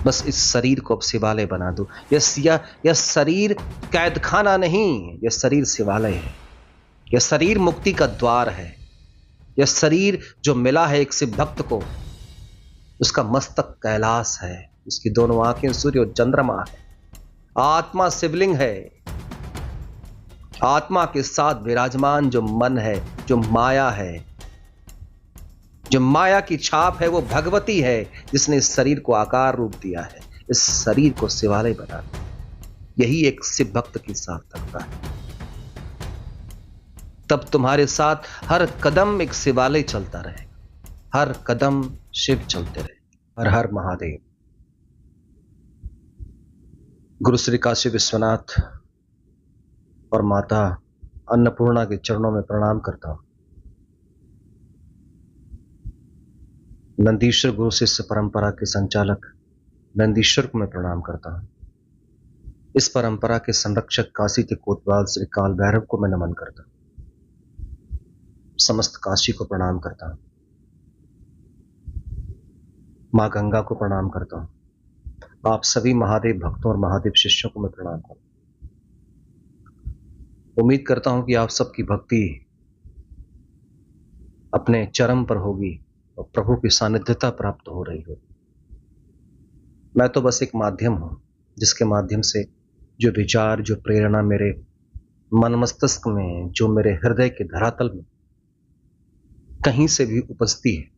बस इस शरीर को अब शिवालय बना दो। यह शरीर कैद खाना नहीं, यह शरीर शिवालय है। यह शरीर मुक्ति का द्वार है। यह शरीर जो मिला है एक शिव भक्त को, उसका मस्तक कैलाश है, उसकी दोनों आंखें सूर्य और चंद्रमा है। आत्मा शिवलिंग है। आत्मा के साथ विराजमान जो मन है, जो माया है, जो माया की छाप है, वो भगवती है जिसने इस शरीर को आकार रूप दिया है। इस शरीर को शिवालय बना दिया। यही एक शिव भक्त की सार्थकता है। तब तुम्हारे साथ हर कदम एक शिवालय चलता रहेगा, हर कदम शिव चलते रहे। हर हर महादेव। गुरु श्री काशी विश्वनाथ और माता अन्नपूर्णा के चरणों में प्रणाम करता हूं। नंदीश्वर गुरु शिष्य परंपरा के संचालक नंदीश्वर को मैं प्रणाम करता हूं। इस परंपरा के संरक्षक काशी के कोतवाल श्री काल भैरव को मैं नमन करता हूं। समस्त काशी को प्रणाम करता हूं। मां गंगा को प्रणाम करता हूं। आप सभी महादेव भक्तों और महादेव शिष्यों को मैं प्रणाम करता हूं। उम्मीद करता हूं कि आप सबकी भक्ति अपने चरम पर होगी और प्रभु की सानिध्यता प्राप्त हो रही होगी। मैं तो बस एक माध्यम हूं, जिसके माध्यम से जो विचार, जो प्रेरणा मेरे मन मस्तिष्क में, जो मेरे हृदय के धरातल में कहीं से भी उपजती है,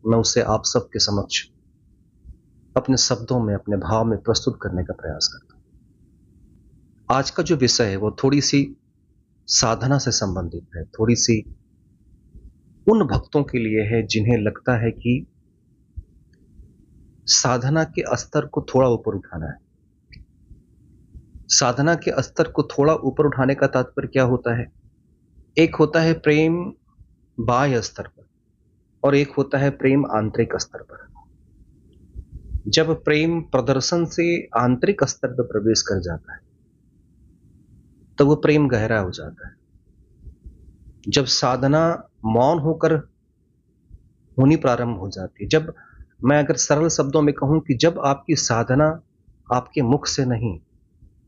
मैं उसे आप सबके समक्ष अपने शब्दों में, अपने भाव में प्रस्तुत करने का प्रयास करता हूं। आज का जो विषय है वो थोड़ी सी साधना से संबंधित है, थोड़ी सी उन भक्तों के लिए है जिन्हें लगता है कि साधना के स्तर को थोड़ा ऊपर उठाना है। साधना के स्तर को थोड़ा ऊपर उठाने का तात्पर्य क्या होता है? एक होता है प्रेम बाह्य स्तर पर और एक होता है प्रेम आंतरिक स्तर पर। जब प्रेम प्रदर्शन से आंतरिक स्तर पर प्रवेश कर जाता है तो वो प्रेम गहरा हो जाता है। जब साधना मौन होकर होनी प्रारंभ हो जाती है, जब मैं अगर सरल शब्दों में कहूं कि जब आपकी साधना आपके मुख से नहीं,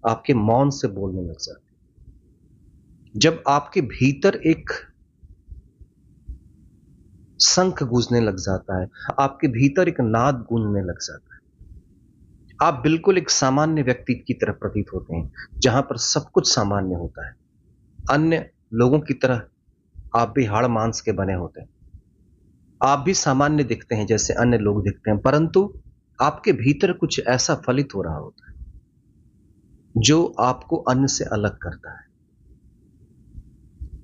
आपके मौन से बोलने लग जाती है, जब आपके भीतर एक शंख गूंजने लग जाता है, आपके भीतर एक नाद गूंजने लग जाता है, आप बिल्कुल एक सामान्य व्यक्ति की तरह प्रतीत होते हैं, जहां पर सब कुछ सामान्य होता है। अन्य लोगों की तरह आप भी हाड़ मांस के बने होते हैं, आप भी सामान्य दिखते हैं जैसे अन्य लोग दिखते हैं, परंतु आपके भीतर कुछ ऐसा फलित हो रहा होता है जो आपको अन्य से अलग करता है।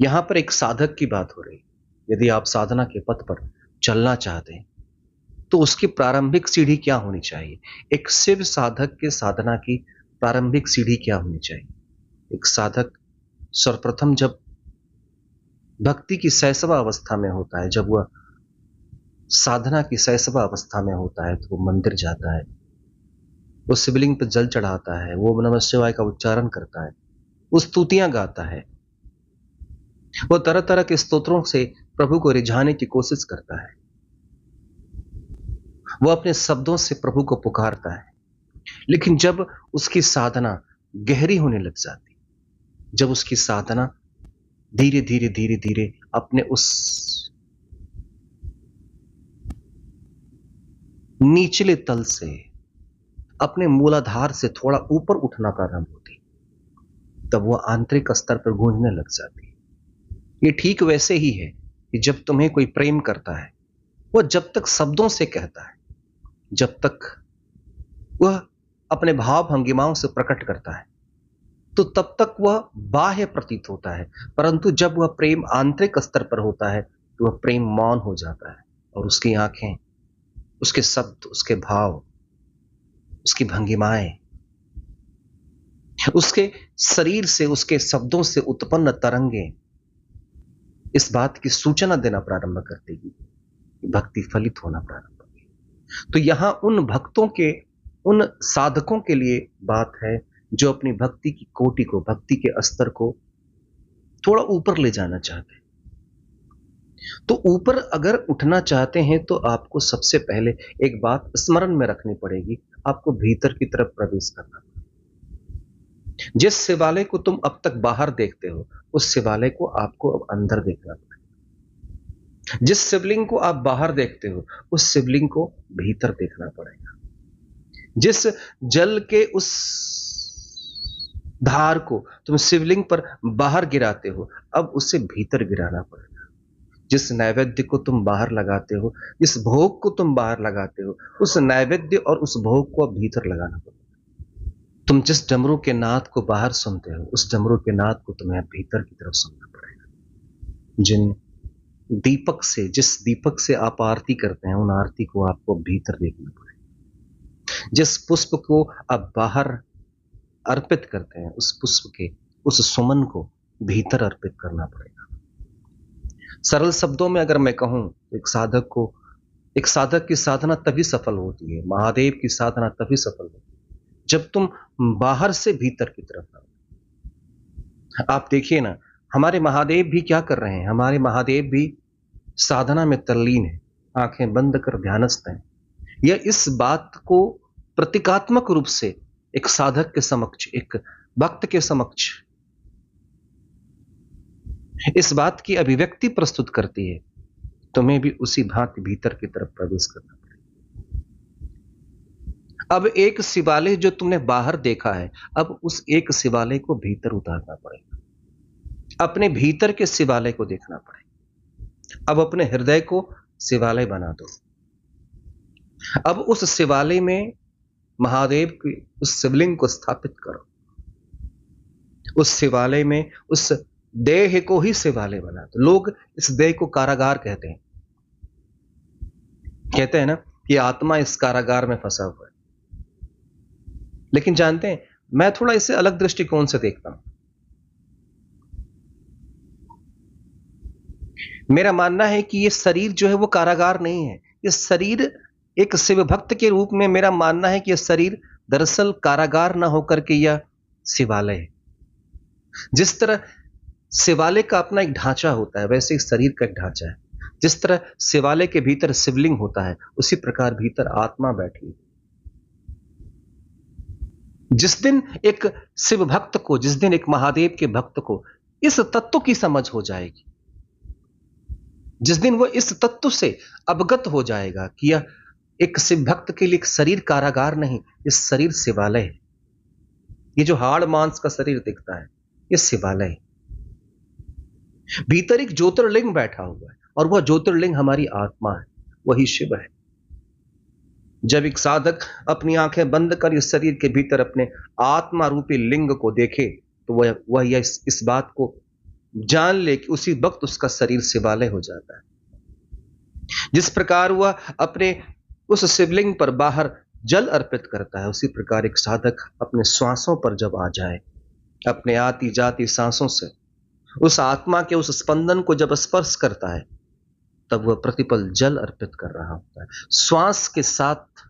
यहां पर एक साधक की बात हो रही है। यदि आप साधना के पथ पर चलना चाहते हैं तो उसकी प्रारंभिक सीढ़ी क्या होनी चाहिए? एक शिव साधक के साधना की प्रारंभिक सीढ़ी क्या होनी चाहिए? एक साधक सर्वप्रथम जब भक्ति की शैशवा अवस्था में होता है, जब वह साधना की शैशवा अवस्था में होता है, तो वो मंदिर जाता है, वो शिवलिंग पर जल चढ़ाता है, वो नमः शिवाय का उच्चारण करता है, वो स्तुतियां गाता है, वो तरह तरह के स्तोत्रों से प्रभु को रिझाने की कोशिश करता है, वो अपने शब्दों से प्रभु को पुकारता है। लेकिन जब उसकी साधना गहरी होने लग जाती, जब उसकी साधना धीरे धीरे धीरे धीरे अपने उस निचले तल से, अपने मूलाधार से थोड़ा ऊपर उठना प्रारंभ होती, तब वह आंतरिक स्तर पर गूंजने लग जाती। ये ठीक वैसे ही है कि जब तुम्हें कोई प्रेम करता है, वह जब तक शब्दों से कहता है, जब तक वह अपने भाव भंगिमाओं से प्रकट करता है, तो तब तक वह बाह्य प्रतीत होता है, परंतु जब वह प्रेम आंतरिक स्तर पर होता है तो वह प्रेम मौन हो जाता है और उसकी आंखें, उसके शब्द, उसके भाव, उसकी भंगिमाएं, उसके शरीर से, उसके शब्दों से उत्पन्न तरंगें इस बात की सूचना देना प्रारंभ कर देगी कि भक्ति फलित होना प्रारंभ होगी। तो यहां उन भक्तों के, उन साधकों के लिए बात है जो अपनी भक्ति की कोटि को, भक्ति के स्तर को थोड़ा ऊपर ले जाना चाहते हैं। तो ऊपर अगर उठना चाहते हैं तो आपको सबसे पहले एक बात स्मरण में रखनी पड़ेगी, आपको भीतर की तरफ प्रवेश करना। जिस शिवालय को तुम अब तक बाहर देखते हो, उस शिवालय को आपको अब अंदर देखना पड़ेगा। जिस शिवलिंग को आप बाहर देखते हो, उस शिवलिंग को भीतर देखना पड़ेगा। जिस जल के उस धार को तुम शिवलिंग पर बाहर गिराते हो, अब उसे भीतर गिराना पड़ेगा। जिस नैवेद्य को तुम बाहर लगाते हो, जिस भोग को तुम बाहर लगाते हो, उस नैवेद्य और उस भोग को अब भीतर लगाना पड़ेगा। तुम जिस डमरू के नाद को बाहर सुनते हो, उस डमरू के नाद को तुम्हें भीतर की तरफ सुनना पड़ेगा। जिस दीपक से आप आरती करते हैं, उन आरती को आपको भीतर देखना पड़ेगा। जिस पुष्प को आप बाहर अर्पित करते हैं, उस पुष्प के उस सुमन को भीतर अर्पित करना पड़ेगा। सरल शब्दों में अगर मैं कहूं, एक साधक की साधना तभी सफल होती है, महादेव की साधना तभी सफल होती है जब तुम बाहर से भीतर की तरफ आओ। आप देखिए ना, हमारे महादेव भी क्या कर रहे हैं? हमारे महादेव भी साधना में तल्लीन है, आंखें बंद कर ध्यानस्थ हैं। यह इस बात को प्रतीकात्मक रूप से एक साधक के समक्ष, एक भक्त के समक्ष इस बात की अभिव्यक्ति प्रस्तुत करती है। तुम्हें भी उसी भांति भीतर की तरफ प्रवेश करना पड़ेगा। अब एक शिवालय जो तुमने बाहर देखा है, अब उस एक शिवालय को भीतर उतारना पड़ेगा। अपने भीतर के शिवालय को देखना पड़ेगा। अब अपने हृदय को शिवालय बना दो। अब उस शिवालय में महादेव की उस शिवलिंग को स्थापित करो। उस शिवालय में उस देह को ही शिवालय बना दो। लोग इस देह को कारागार कहते हैं ना कि आत्मा इस कारागार में फंसा हुआ है। लेकिन जानते हैं, मैं थोड़ा इसे अलग दृष्टिकोण से देखता हूं। मेरा मानना है कि यह शरीर जो है वो कारागार नहीं है। यह शरीर एक शिव भक्त के रूप में मेरा मानना है कि यह शरीर दरअसल कारागार ना होकर के यह शिवालय है। जिस तरह शिवालय का अपना एक ढांचा होता है, वैसे ही शरीर का एक ढांचा है। जिस तरह शिवालय के भीतर शिवलिंग होता है, उसी प्रकार भीतर आत्मा बैठी है। जिस दिन एक शिव भक्त को, जिस दिन एक महादेव के भक्त को इस तत्व की समझ हो जाएगी, जिस दिन वो इस तत्व से अवगत हो जाएगा कि यह एक शिव भक्त के लिए एक शरीर कारागार नहीं, इस शरीर शिवालय है। ये जो हाड़ मांस का शरीर दिखता है, ये शिवालय है। भीतर एक ज्योतिर्लिंग बैठा हुआ है और वह ज्योतिर्लिंग हमारी आत्मा है, वही शिव है। जब एक साधक अपनी आंखें बंद कर इस शरीर के भीतर अपने आत्मा रूपी लिंग को देखे, तो वह इस बात को जान ले कि उसी वक्त उसका शरीर शिवालय हो जाता है। जिस प्रकार वह अपने उस शिवलिंग पर बाहर जल अर्पित करता है, उसी प्रकार एक साधक अपने श्वासों पर जब आ जाए, अपने आती जाती सांसों से उस आत्मा के उस स्पंदन को जब स्पर्श करता है, तब वह प्रतिपल जल अर्पित कर रहा होता है। श्वास के साथ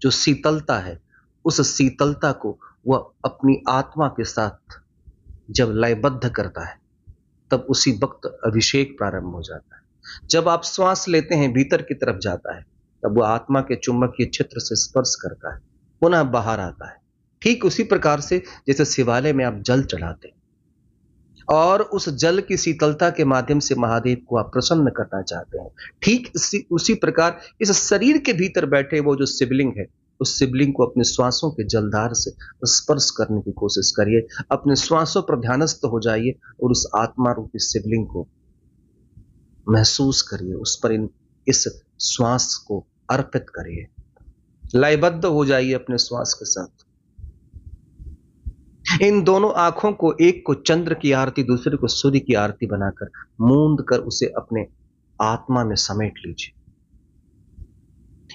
जो शीतलता है, उस शीतलता को वह अपनी आत्मा के साथ जब लयबद्ध करता है, तब उसी वक्त अभिषेक प्रारंभ हो जाता है। जब आप श्वास लेते हैं, भीतर की तरफ जाता है, तब वह आत्मा के चुंबकीय क्षेत्र से स्पर्श करता है, पुनः बाहर आता है। ठीक उसी प्रकार से जैसे शिवालय में आप जल चढ़ाते हैं और उस जल की शीतलता के माध्यम से महादेव को आप प्रसन्न करना चाहते हैं, ठीक उसी प्रकार इस शरीर के भीतर बैठे वो जो शिवलिंग है, उस शिवलिंग को अपने श्वासों के जलधार से स्पर्श करने की कोशिश करिए। अपने श्वासों पर ध्यानस्थ हो जाइए और उस आत्मा रूपी शिवलिंग को महसूस करिए, उस पर इस श्वास को अर्पित करिए। लयबद्ध हो जाइए अपने श्वास के साथ। इन दोनों आंखों को, एक को चंद्र की आरती, दूसरे को सूर्य की आरती बनाकर मूंद कर उसे अपने आत्मा में समेट लीजिए।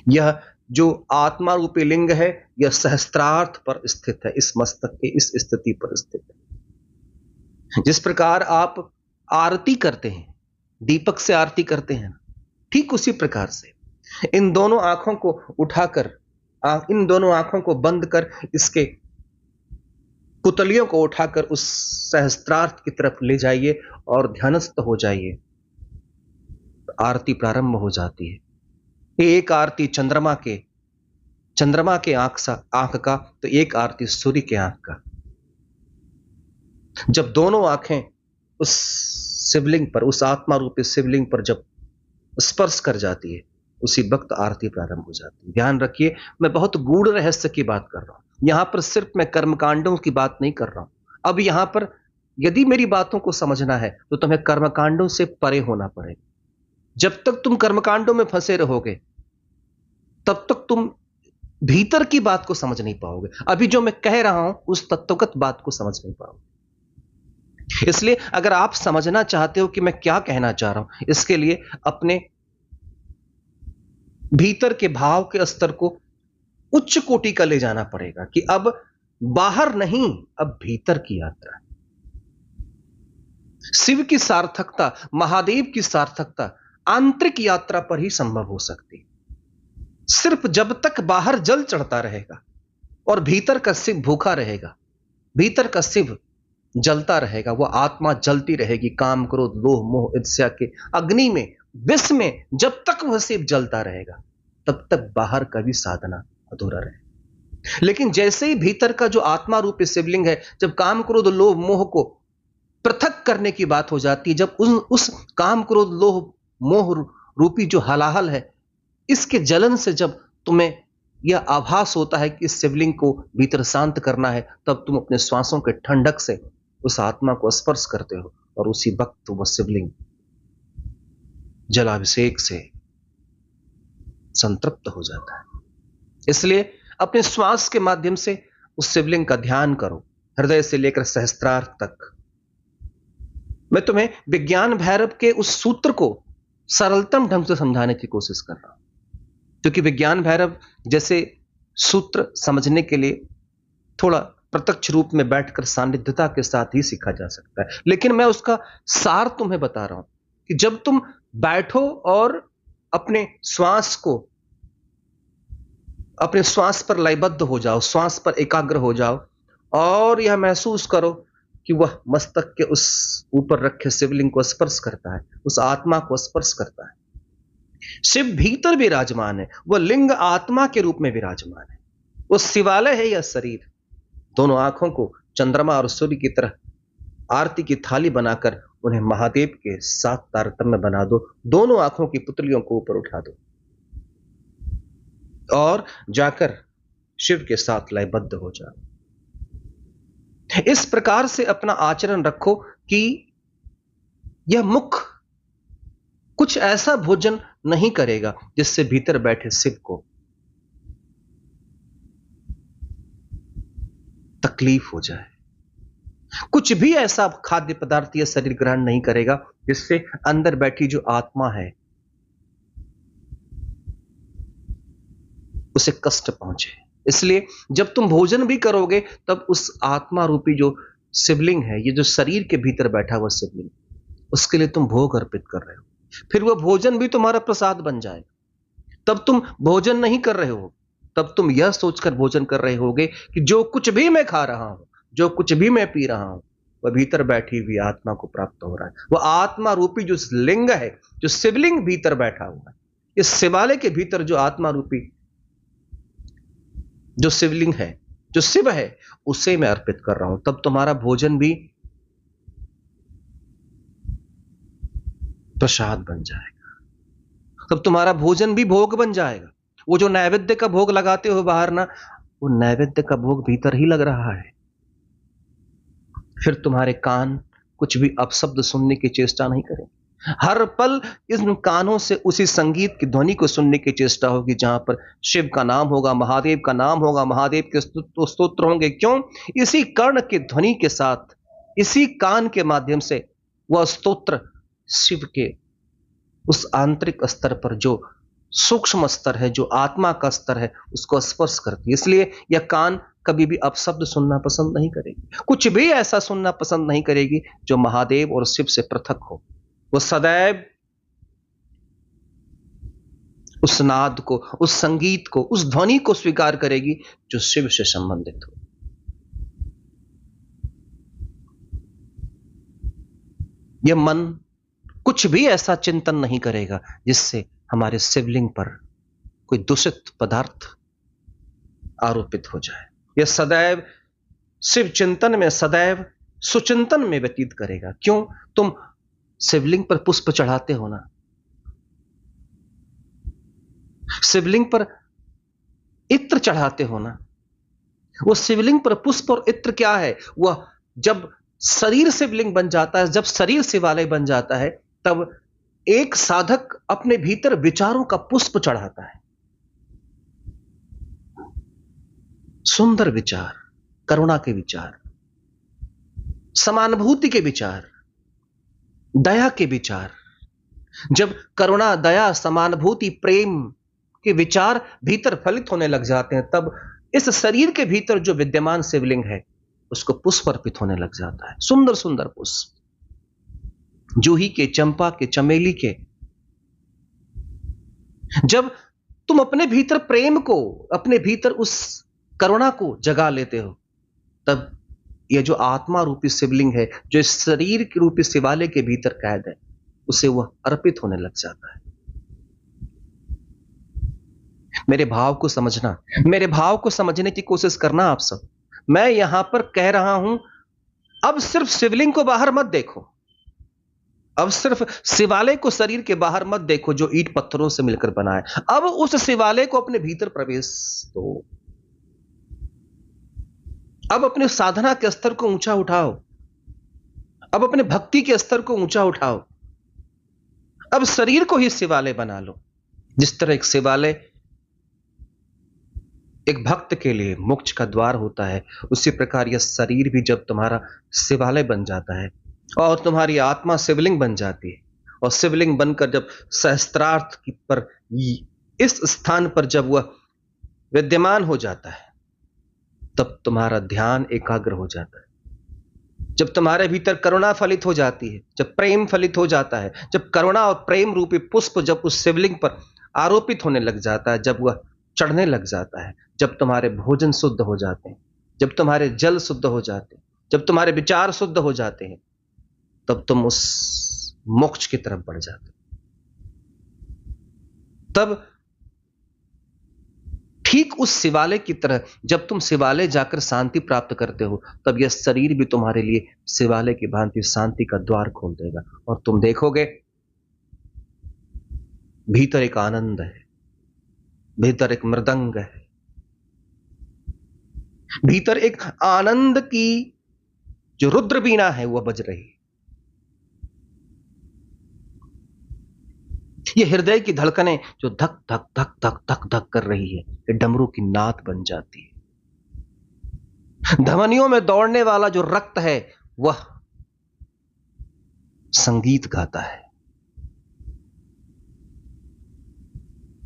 यह जो आत्मा रूपी लिंग है, यह सहस्त्रार्थ पर स्थित है, इस मस्तक के इस स्थिति पर स्थित है। जिस प्रकार आप आरती करते हैं, दीपक से आरती करते हैं, ठीक उसी प्रकार से इन दोनों आंखों को उठाकर, इन दोनों आंखों को बंद कर, इसके पुतलियों को उठाकर उस सहस्त्रार्थ की तरफ ले जाइए और ध्यानस्थ हो जाइए। आरती प्रारंभ हो जाती है। एक आरती चंद्रमा के आंख का, तो एक आरती सूर्य के आंख का। जब दोनों आंखें उस शिवलिंग पर, उस आत्मा रूपी शिवलिंग पर जब स्पर्श कर जाती है, उसी वक्त आरती प्रारंभ हो जाती है। ध्यान रखिए, मैं बहुत गूढ़ रहस्य की बात कर रहा हूं। यहां पर सिर्फ मैं कर्मकांडों की बात नहीं कर रहा हूं। अब यहां पर यदि मेरी बातों को समझना है तो तुम्हें कर्मकांडों से परे होना पड़ेगा। जब तक तुम कर्मकांडों में फंसे रहोगे तब तक तुम भीतर की बात को समझ नहीं पाओगे। अभी जो मैं कह रहा हूं उस तत्वगत बात को समझ नहीं पाओगे। इसलिए अगर आप समझना चाहते हो कि मैं क्या कहना चाह रहा हूं, इसके लिए अपने भीतर के भाव के स्तर को उच्च कोटि का ले जाना पड़ेगा कि अब बाहर नहीं, अब भीतर की यात्रा है। शिव की सार्थकता, महादेव की सार्थकता आंतरिक यात्रा पर ही संभव हो सकती है। सिर्फ जब तक बाहर जल चढ़ता रहेगा और भीतर का शिव भूखा रहेगा, भीतर का शिव जलता रहेगा, वह आत्मा जलती रहेगी काम क्रोध लोभ मोह ईर्ष्या के अग्नि में, विष में। जब तक वह शिव जलता रहेगा तब तक बाहर का भी साधना अधूरा रहेगा। लेकिन जैसे ही भीतर का जो आत्मा रूपी शिवलिंग है, जब काम क्रोध लोभ मोह को पृथक करने की बात हो जाती है, जब उस काम क्रोध लोभ मोह रूपी जो हलाहल है, इसके जलन से जब तुम्हें यह आभास होता है कि इस शिवलिंग को भीतर शांत करना है, तब तुम अपने श्वासों के ठंडक से उस आत्मा को स्पर्श करते हो और उसी वक्त वह शिवलिंग जलाभिषेक से संतृप्त हो जाता है। इसलिए अपने श्वास के माध्यम से उस शिवलिंग का ध्यान करो, हृदय से लेकर सहस्त्रार तक। मैं तुम्हें विज्ञान भैरव के उस सूत्र को सरलतम ढंग से समझाने की कोशिश कर रहा हूं, क्योंकि विज्ञान भैरव जैसे सूत्र समझने के लिए थोड़ा प्रत्यक्ष रूप में बैठकर सानिध्यता के साथ ही सीखा जा सकता है। लेकिन मैं उसका सार तुम्हें बता रहा हूं कि जब तुम बैठो और अपने श्वास पर लयबद्ध हो जाओ, श्वास पर एकाग्र हो जाओ और यह महसूस करो कि वह मस्तक के उस ऊपर रखे शिवलिंग को स्पर्श करता है, उस आत्मा को स्पर्श करता है। शिव भीतर विराजमान है, वह लिंग आत्मा के रूप में विराजमान है। वो शिवालय है या शरीर। दोनों आंखों को चंद्रमा और सूर्य की तरह आरती की थाली बनाकर उन्हें महादेव के साथ तारतम्य बना दो। दोनों आंखों की पुतलियों को ऊपर उठा दो और जाकर शिव के साथ लयबद्ध हो जाओ। इस प्रकार से अपना आचरण रखो कि यह मुख कुछ ऐसा भोजन नहीं करेगा जिससे भीतर बैठे शिव को तकलीफ हो जाए। कुछ भी ऐसा खाद्य पदार्थ या शरीर ग्रहण नहीं करेगा जिससे अंदर बैठी जो आत्मा है उसे कष्ट पहुंचे। इसलिए जब तुम भोजन भी करोगे तब उस आत्मा रूपी जो शिवलिंग है, ये जो शरीर के भीतर बैठा हुआ शिवलिंग, उसके लिए तुम भोग अर्पित कर रहे हो। फिर वह भोजन भी तुम्हारा प्रसाद बन जाएगा। तब तुम भोजन नहीं कर रहे हो, तब तुम यह सोचकर भोजन कर रहे होगे कि जो कुछ भी मैं खा रहा हूं, जो कुछ भी मैं पी रहा हूं, वह भीतर बैठी हुई आत्मा को प्राप्त हो रहा है। वह आत्मा रूपी जो लिंग है, जो शिवलिंग भीतर बैठा हुआ है, इस शिवालय के भीतर जो आत्मा रूपी जो शिवलिंग है, जो शिव है, उसे मैं अर्पित कर रहा हूं। तब तुम्हारा भोजन भी प्रसाद बन जाएगा, तब तुम्हारा भोजन भी भोग बन जाएगा। वो जो नैवेद्य का भोग लगाते हो बाहर ना, वो नैवेद्य का भोग भीतर ही लग रहा है। फिर तुम्हारे कान कुछ भी अपशब्द सुनने की चेष्टा नहीं करेंगे। हर पल इन कानों से उसी संगीत की ध्वनि को सुनने की चेष्टा होगी जहां पर शिव का नाम होगा, महादेव का नाम होगा, महादेव के स्तोत्र होंगे। क्यों? इसी कर्ण की ध्वनि के साथ, इसी कान के माध्यम से वह स्तोत्र शिव के उस आंतरिक स्तर पर, जो सूक्ष्म स्तर है, जो आत्मा का स्तर है, उसको स्पर्श करती है। इसलिए यह कान कभी भी अपशब्द सुनना पसंद नहीं करेगी, कुछ भी ऐसा सुनना पसंद नहीं करेगी जो महादेव और शिव से पृथक हो। वो सदैव उस नाद को, उस संगीत को, उस ध्वनि को स्वीकार करेगी जो शिव से संबंधित हो। यह मन कुछ भी ऐसा चिंतन नहीं करेगा जिससे हमारे शिवलिंग पर कोई दूषित पदार्थ आरोपित हो जाए। यह सदैव शिव चिंतन में, सदैव सुचिंतन में व्यतीत करेगा। क्यों? तुम शिवलिंग पर पुष्प चढ़ाते हो ना, शिवलिंग पर इत्र चढ़ाते हो ना। वो शिवलिंग पर पुष्प और इत्र क्या है? वह जब शरीर शिवलिंग बन जाता है, जब शरीर शिवालय बन जाता है, तब एक साधक अपने भीतर विचारों का पुष्प चढ़ाता है। सुंदर विचार, करुणा के विचार, समानुभूति के विचार, दया के विचार। जब करुणा, दया, समानुभूति, प्रेम के विचार भीतर फलित होने लग जाते हैं, तब इस शरीर के भीतर जो विद्यमान शिवलिंग है उसको पुष्प अर्पित होने लग जाता है। सुंदर सुंदर पुष्प, जूही के, चंपा के, चमेली के। जब तुम अपने भीतर प्रेम को, अपने भीतर उस करुणा को जगा लेते हो, तब यह जो आत्मा रूपी शिवलिंग है, जो इस शरीर के रूपी शिवालय के भीतर कैद है, उसे वह अर्पित होने लग जाता है। मेरे भाव को समझना, मेरे भाव को समझने की कोशिश करना आप सब। मैं यहां पर कह रहा हूं, अब सिर्फ शिवलिंग को बाहर मत देखो, अब सिर्फ शिवालय को शरीर के बाहर मत देखो जो ईंट पत्थरों से मिलकर बना है। अब उस शिवालय को अपने भीतर प्रवेश दो। अब अपने साधना के स्तर को ऊंचा उठाओ, अब अपने भक्ति के स्तर को ऊंचा उठाओ। अब शरीर को ही शिवालय बना लो। जिस तरह एक शिवालय एक भक्त के लिए मोक्ष का द्वार होता है, उसी प्रकार यह शरीर भी जब तुम्हारा शिवालय बन जाता है और तुम्हारी आत्मा शिवलिंग बन जाती है, और शिवलिंग बनकर जब सहस्त्रार्थ पर, इस स्थान पर जब वह विद्यमान हो जाता है, तब तुम्हारा ध्यान एकाग्र हो जाता है। जब तुम्हारे भीतर करुणा फलित हो जाती है, जब प्रेम फलित हो जाता है, जब करुणा और प्रेम रूपी पुष्प जब उस शिवलिंग पर आरोपित होने लग जाता है, जब वह चढ़ने लग जाता है, जब तुम्हारे भोजन शुद्ध हो जाते हैं, जब तुम्हारे जल शुद्ध हो जाते हैं, जब तुम्हारे विचार शुद्ध हो जाते हैं, तब तुम उस मोक्ष की तरफ बढ़ जाते हो। तब ठीक उस शिवालय की तरह जब तुम शिवालय जाकर शांति प्राप्त करते हो, तब यह शरीर भी तुम्हारे लिए शिवालय की भांति शांति का द्वार खोल देगा, और तुम देखोगे भीतर एक आनंद है, भीतर एक मृदंग है, भीतर एक आनंद की जो रुद्र बीना है वह बज रही है। ये हृदय की धड़कनें जो धक धक धक धक धक धक कर रही है, ये डमरू की नाद बन जाती है। धमनियों में दौड़ने वाला जो रक्त है वह संगीत गाता है।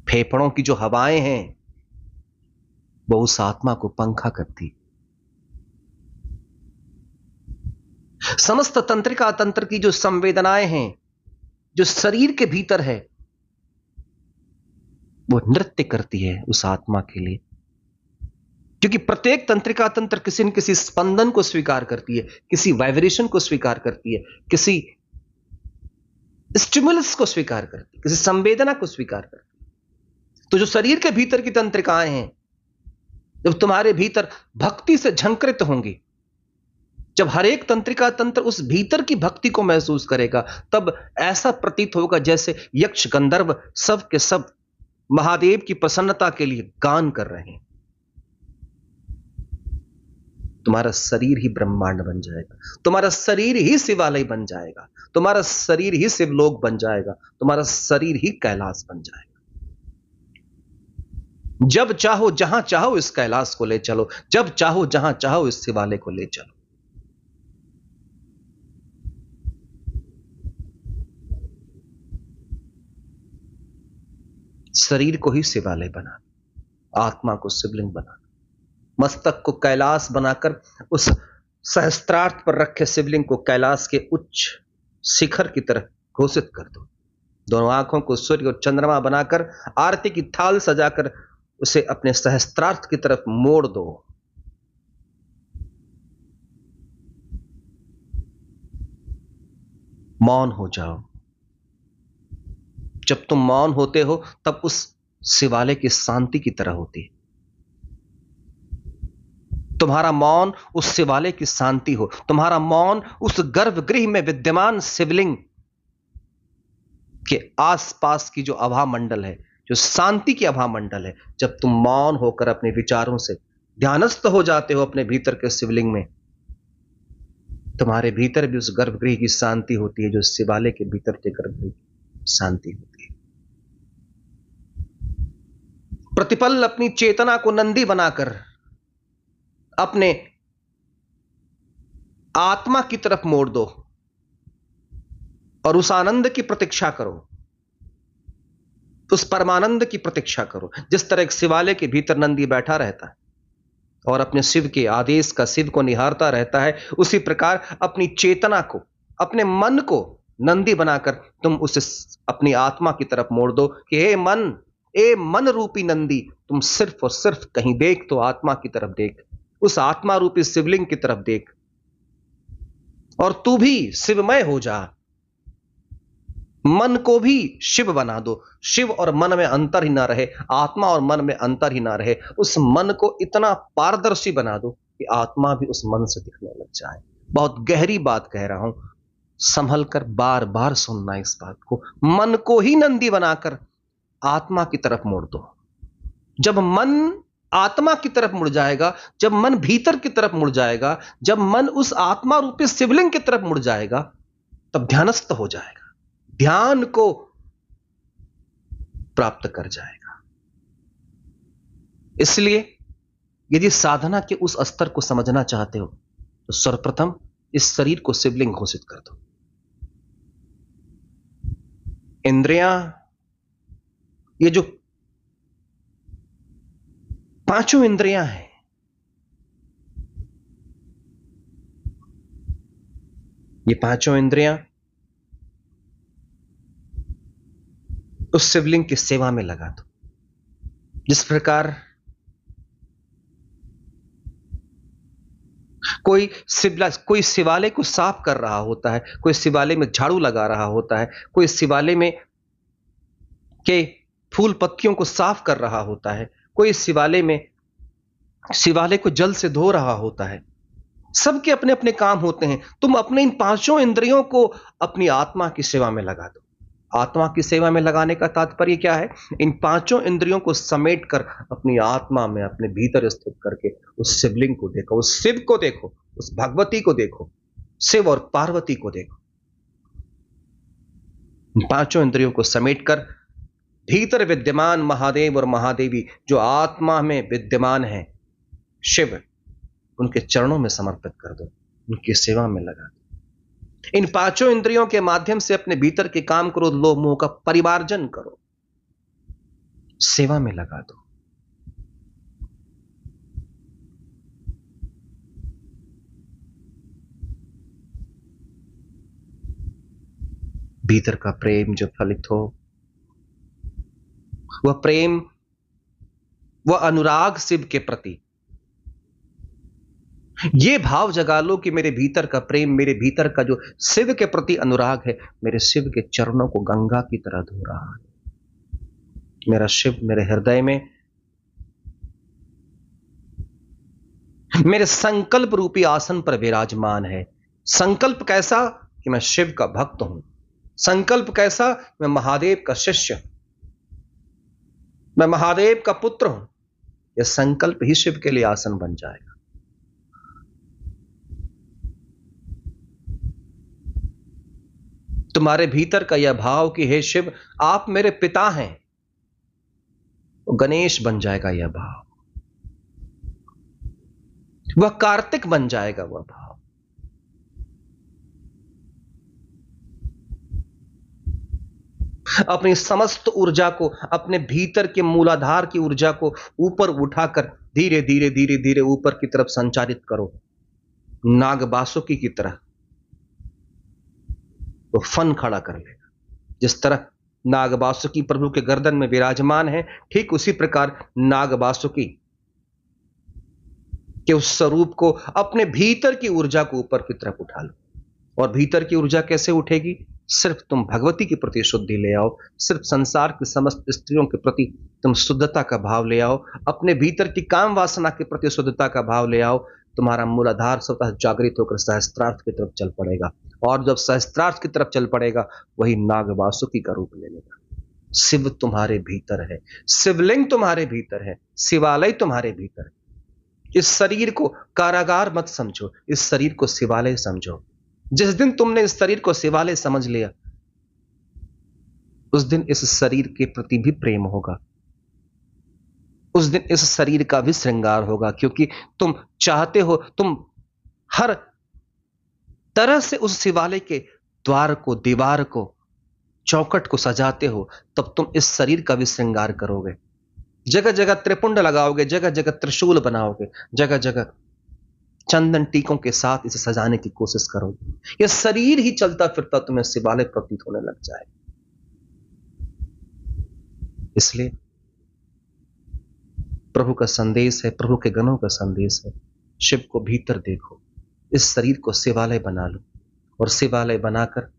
फेफड़ों की जो हवाएं हैं वो उस आत्मा को पंखा करती। समस्त तंत्रिका तंत्र की जो संवेदनाएं हैं जो शरीर के भीतर है, वो नृत्य करती है उस आत्मा के लिए, क्योंकि प्रत्येक तंत्रिका तंत्र किसी न किसी स्पंदन को स्वीकार करती है, किसी वाइब्रेशन को स्वीकार करती है, किसी स्टिमुलस को स्वीकार करती है, किसी संवेदना को स्वीकार करती है। तो जो शरीर के भीतर की तंत्रिकाएं हैं, जब तुम्हारे भीतर भक्ति से झंकृत होंगी, जब हर एक तंत्रिका तंत्र उस भीतर की भक्ति को महसूस करेगा, तब ऐसा प्रतीत होगा जैसे यक्ष गंधर्व सब के सब महादेव की प्रसन्नता के लिए गान कर रहे हैं। तुम्हारा शरीर ही ब्रह्मांड बन जाएगा, तुम्हारा शरीर ही शिवालय बन जाएगा, तुम्हारा शरीर ही शिवलोक बन जाएगा, तुम्हारा शरीर ही कैलाश बन जाएगा। जब चाहो जहां चाहो इस कैलाश को ले चलो, जब चाहो जहां चाहो इस शिवालय को ले चलो। शरीर को ही शिवालय बना, आत्मा को शिवलिंग बना, मस्तक को कैलाश बनाकर उस सहस्त्रार्थ पर रखे शिवलिंग को कैलाश के उच्च शिखर की तरह घोषित कर दो। दोनों आंखों को सूर्य और चंद्रमा बनाकर आरती की थाल सजाकर उसे अपने सहस्त्रार्थ की तरफ मोड़ दो। मौन हो जाओ, जब तुम मौन होते हो तब उस शिवालय की शांति की तरह होती है। तुम्हारा मौन उस शिवालय की शांति हो, तुम्हारा मौन उस गर्भगृह में विद्यमान शिवलिंग के आसपास की जो आभा मंडल है, जो शांति की आभा मंडल है, जब तुम मौन होकर अपने विचारों से ध्यानस्थ हो जाते हो अपने भीतर के शिवलिंग में, तुम्हारे भीतर भी उस गर्भगृह की शांति होती है जो शिवालय के भीतर के गर्भगृह की शांति होती है। प्रतिपल अपनी चेतना को नंदी बनाकर अपने आत्मा की तरफ मोड़ दो और उस आनंद की प्रतीक्षा करो, उस परमानंद की प्रतीक्षा करो। जिस तरह एक शिवालय के भीतर नंदी बैठा रहता है और अपने शिव के आदेश का शिव को निहारता रहता है, उसी प्रकार अपनी चेतना को, अपने मन को नंदी बनाकर तुम उसे अपनी आत्मा की तरफ मोड़ दो कि हे मन, ए मन रूपी नंदी, तुम सिर्फ और सिर्फ कहीं देख तो आत्मा की तरफ देख, उस आत्मा रूपी शिवलिंग की तरफ देख और तू भी शिवमय हो जा। मन को भी शिव बना दो, शिव और मन में अंतर ही ना रहे, आत्मा और मन में अंतर ही ना रहे। उस मन को इतना पारदर्शी बना दो कि आत्मा भी उस मन से दिखने लग जाए। बहुत गहरी बात कह रहा हूं, संभल कर बार बार सुनना इस बात को। मन को ही नंदी बनाकर आत्मा की तरफ मोड़ दो। जब मन आत्मा की तरफ मुड़ जाएगा, जब मन भीतर की तरफ मुड़ जाएगा, जब मन उस आत्मा रूपी शिवलिंग की तरफ मुड़ जाएगा, तब ध्यानस्थ हो जाएगा, ध्यान को प्राप्त कर जाएगा। इसलिए यदि साधना के उस स्तर को समझना चाहते हो तो सर्वप्रथम इस शरीर को शिवलिंग घोषित कर दो। इंद्रियां, ये जो पांचों इंद्रियां हैं, ये पांचों इंद्रियां उस शिवलिंग की सेवा में लगा दो। जिस प्रकार कोई शिवालय को साफ कर रहा होता है, कोई शिवालय में झाड़ू लगा रहा होता है, कोई शिवालय में के फूल पत्तियों को साफ कर रहा होता है, कोई शिवालय को जल से धो रहा होता है। सबके अपने अपने काम होते हैं। तुम अपने इन पांचों इंद्रियों को अपनी आत्मा की सेवा में लगा दो। आत्मा की सेवा में लगाने का तात्पर्य क्या है? इन पांचों इंद्रियों को समेट कर अपनी आत्मा में अपने भीतर स्थित करके उस शिवलिंग को देखो, उस शिव को देखो, उस भगवती को देखो, शिव और पार्वती को देखो। इन पांचों इंद्रियों को समेटकर भीतर विद्यमान महादेव और महादेवी जो आत्मा में विद्यमान है, शिव, उनके चरणों में समर्पित कर दो, उनकी सेवा में लगा दो। इन पांचों इंद्रियों के माध्यम से अपने भीतर के काम करो, लोभ मोह का परिमार्जन करो, सेवा में लगा दो। भीतर का प्रेम जो फलित हो, वह प्रेम, वह अनुराग शिव के प्रति, ये भाव जगा लो कि मेरे भीतर का प्रेम, मेरे भीतर का जो शिव के प्रति अनुराग है, मेरे शिव के चरणों को गंगा की तरह धो रहा है। मेरा शिव मेरे हृदय में मेरे संकल्प रूपी आसन पर विराजमान है। संकल्प कैसा? कि मैं शिव का भक्त हूं। संकल्प कैसा? मैं महादेव का शिष्य, मैं महादेव का पुत्र हूं। यह संकल्प ही शिव के लिए आसन बन जाएगा। तुम्हारे भीतर का यह भाव कि हे शिव, आप मेरे पिता हैं, तो गणेश बन जाएगा यह भाव, वह कार्तिक बन जाएगा वह भाव। अपनी समस्त ऊर्जा को, अपने भीतर के मूलाधार की ऊर्जा को ऊपर उठाकर धीरे धीरे धीरे धीरे ऊपर की तरफ संचारित करो, नाग बासुकी की तरह। वो फन खड़ा कर लेगा। जिस तरह नाग बासुकी प्रभु के गर्दन में विराजमान है, ठीक उसी प्रकार नाग बासुकी के उस स्वरूप को, अपने भीतर की ऊर्जा को ऊपर की तरफ उठा लो। और भीतर की ऊर्जा कैसे उठेगी? सिर्फ तुम भगवती के प्रति शुद्धि ले आओ, सिर्फ संसार की समस्त स्त्रियों के प्रति तुम शुद्धता का भाव ले आओ, अपने भीतर की काम वासना के प्रति शुद्धता का भाव ले आओ, तुम्हारा मूलाधार स्वतः जागृत होकर सहस्त्रार्थ की तरफ चल पड़ेगा। और जब सहस्त्रार्थ की तरफ चल पड़ेगा, वही नाग वासुकी का रूप ले लेगा। शिव तुम्हारे भीतर है, शिवलिंग तुम्हारे भीतर है, शिवालय तुम्हारे भीतर है। इस शरीर को कारागार मत समझो, इस शरीर को शिवालय समझो। जिस दिन तुमने इस शरीर को शिवालय समझ लिया, उस दिन इस शरीर के प्रति भी प्रेम होगा, उस दिन इस शरीर का भी श्रृंगार होगा, क्योंकि तुम चाहते हो, तुम हर तरह से उस शिवालय के द्वार को, दीवार को, चौखट को सजाते हो, तब तुम इस शरीर का भी श्रृंगार करोगे। जगह जगह त्रिपुंड लगाओगे, जगह जगह त्रिशूल बनाओगे, जगह जगह चंदन टीकों के साथ इसे सजाने की कोशिश करोगे। यह शरीर ही चलता फिरता तुम्हें शिवालय प्रतीत होने लग जाए। इसलिए प्रभु का संदेश है, प्रभु के गणों का संदेश है, शिव को भीतर देखो, इस शरीर को शिवालय बना लो और शिवालय बनाकर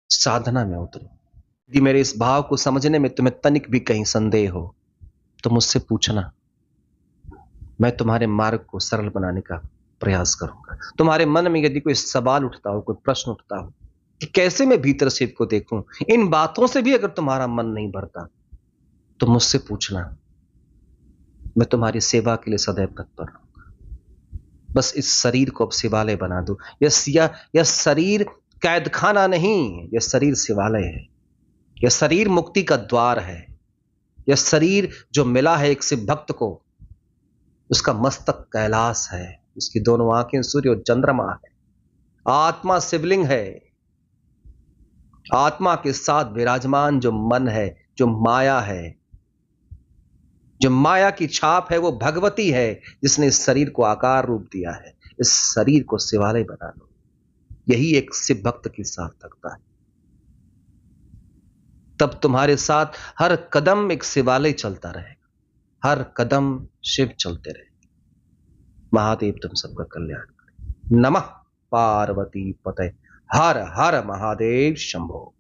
साधना में उतरो। यदि मेरे इस भाव को समझने में तुम्हें तनिक भी कहीं संदेह हो तो मुझसे पूछना, मैं तुम्हारे मार्ग को सरल बनाने का प्रयास करूंगा। तुम्हारे मन में यदि कोई सवाल उठता हो, कोई प्रश्न उठता हो कि कैसे मैं भीतर शिव को देखूं, इन बातों से भी अगर तुम्हारा मन नहीं भरता तो मुझसे पूछना, मैं तुम्हारी सेवा के लिए सदैव तत्पर रहूंगा। बस इस शरीर को अब शिवालय बना दो। यह शरीर कैदखाना नहीं, यह शरीर शिवालय है, यह शरीर मुक्ति का द्वार है। यह शरीर जो मिला है एक शिव भक्त को, उसका मस्तक कैलाश है, उसकी दोनों आंखें सूर्य और चंद्रमा है। आत्मा शिवलिंग है, आत्मा के साथ विराजमान जो मन है, जो माया है, जो माया की छाप है, वो भगवती है जिसने इस शरीर को आकार रूप दिया है। इस शरीर को शिवालय बना लो, यही एक शिव भक्त की सार्थकता है। तब तुम्हारे साथ हर कदम एक शिवालय चलता रहेगा, हर कदम शिव चलते रहे। महादेव तुम सबका कल्याण करे। नमः पार्वती पते। हर हर महादेव शंभो।